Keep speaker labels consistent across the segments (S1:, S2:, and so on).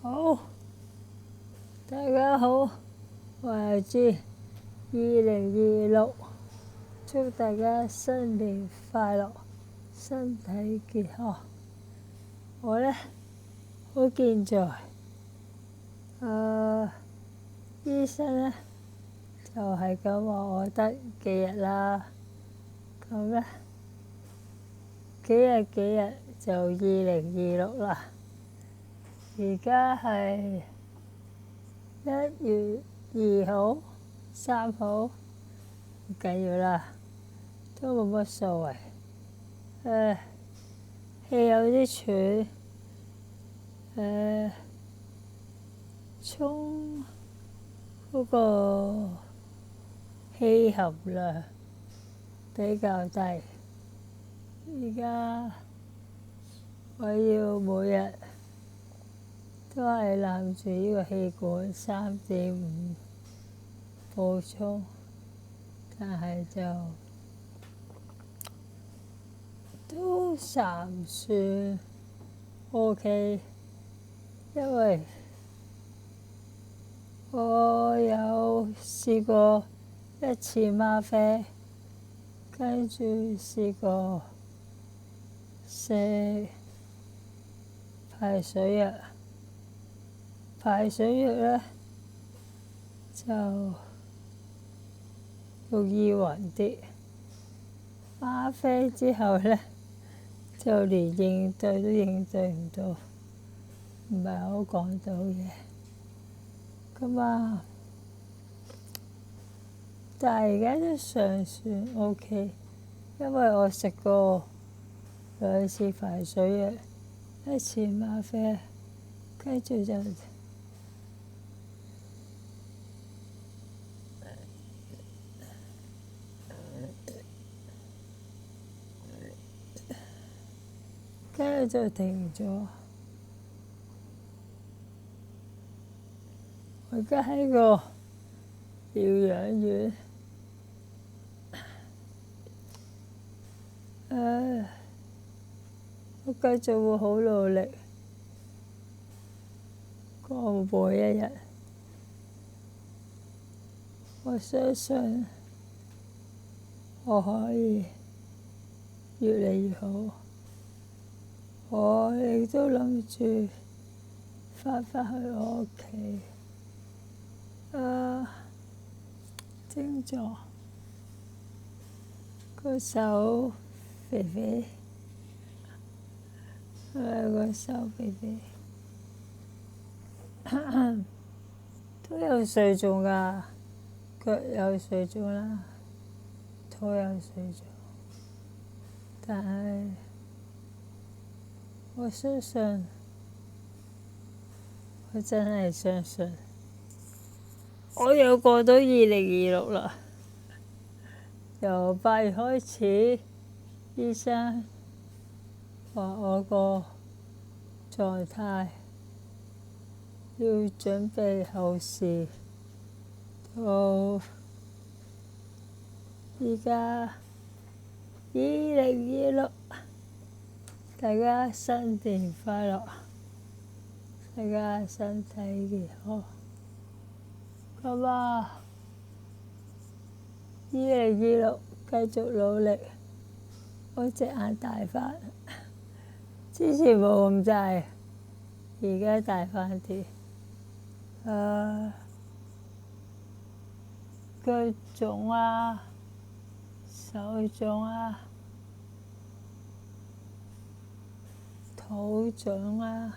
S1: 好，大家好，我係G 2026，祝大家新年快樂，身體健康。我呢，好健在，醫生呢，就係咁話我得幾日啦，咁呢，幾日就2026啦。而家係1月2號、3號，唔緊要啦，都冇乜所謂。氣有啲喘，沖嗰個氣含量比較低。而家我要每日都係攬住呢個氣管3.5補充，但係就都唔算 OK， 因為我有試過1次嗎啡，跟住試過食排水藥。排水藥呢，就容易暈啲，嗎啡之後呢，就連應對都應對唔到，唔係好講到嘢。咁但係而家都尚算 OK， 因為我食過2次排水藥，1次嗎啡，跟住就停咗。我而家喺個療養院，我繼續會好努力過每一日。我相信我可以越嚟越好。我亦都諗住返去我屋企。症狀個手肥肥，個手肥肥，都有水腫㗎，腳有水腫啦，肚有水腫，但係我相信，我真係相信，我又過到2026啦。由8月開始，醫生話我個狀態要準備後事，到而家2026，大家新年快樂，大家身體健康。2026繼續努力，我隻眼大返，之前冇咁大，而家大返啲。腳腫手腫肚腫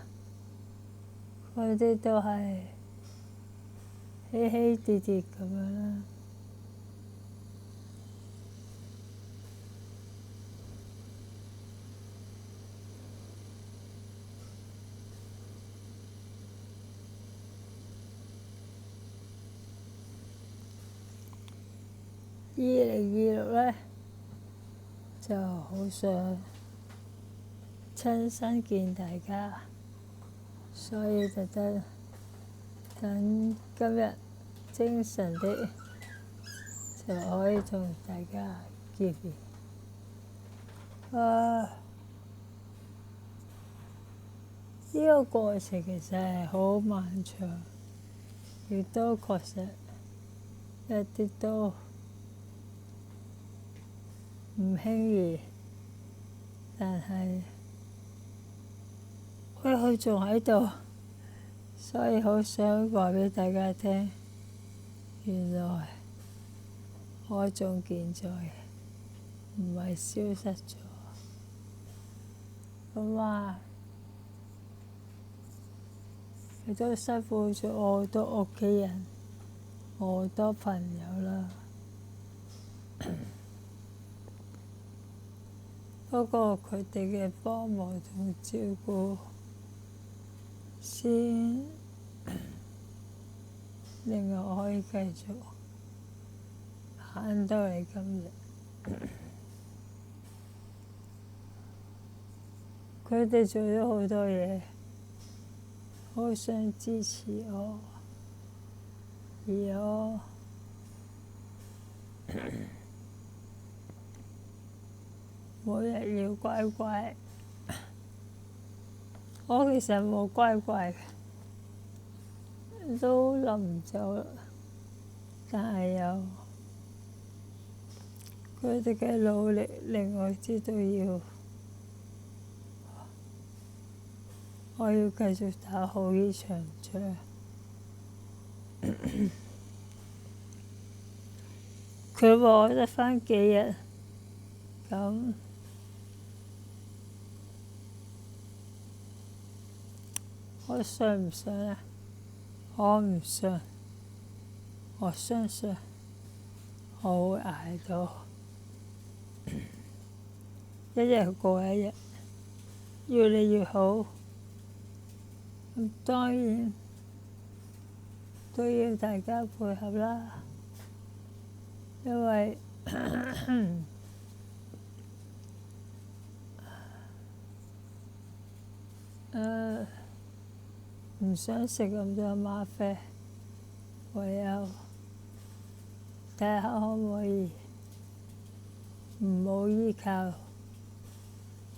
S1: 嗰啲都係起起跌跌咁樣啦。2026呢，就好想親身見大家，所以特登等今日精神啲，就可以同大家見面。呢個過程其實係好漫長，亦都確實一啲都唔輕易，但係佢仲喺度，所以好想話畀大家聽，原來我仲健在，唔係消失咗。咁啊，亦都辛苦咗我好多屋企人，我好多朋友啦。不過佢哋嘅幫忙同照顧，先令我可以繼續行到嚟今日。佢哋做咗好多嘢，好想支持我，而我每日要乖乖。我其實冇乖乖嘅，都臨走啦，但係有佢哋嘅努力令我知道我要繼續打好呢場仗。佢話我得返幾日，咁我信唔信啊？我唔信，我相信我會捱到一日過一日，越嚟越好。咁當然都要大家配合啦，因為唔想食咁多嗎啡，唯有睇下可唔可以唔好依靠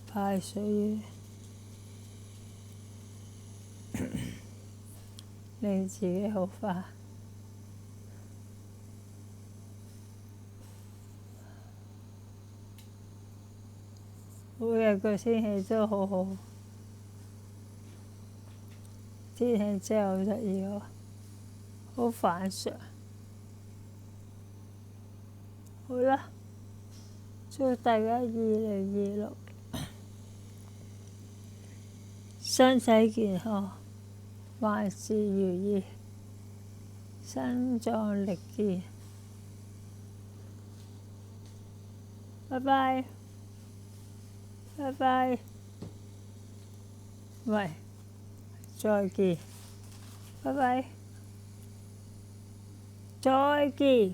S1: 派水員，令自己好返。每日個天氣都好好，天氣真係好得意喎，好反常。好啦，祝大家2026身體健康，萬事如意，身壯力健。拜拜，拜拜，喂，再見，拜拜，再見。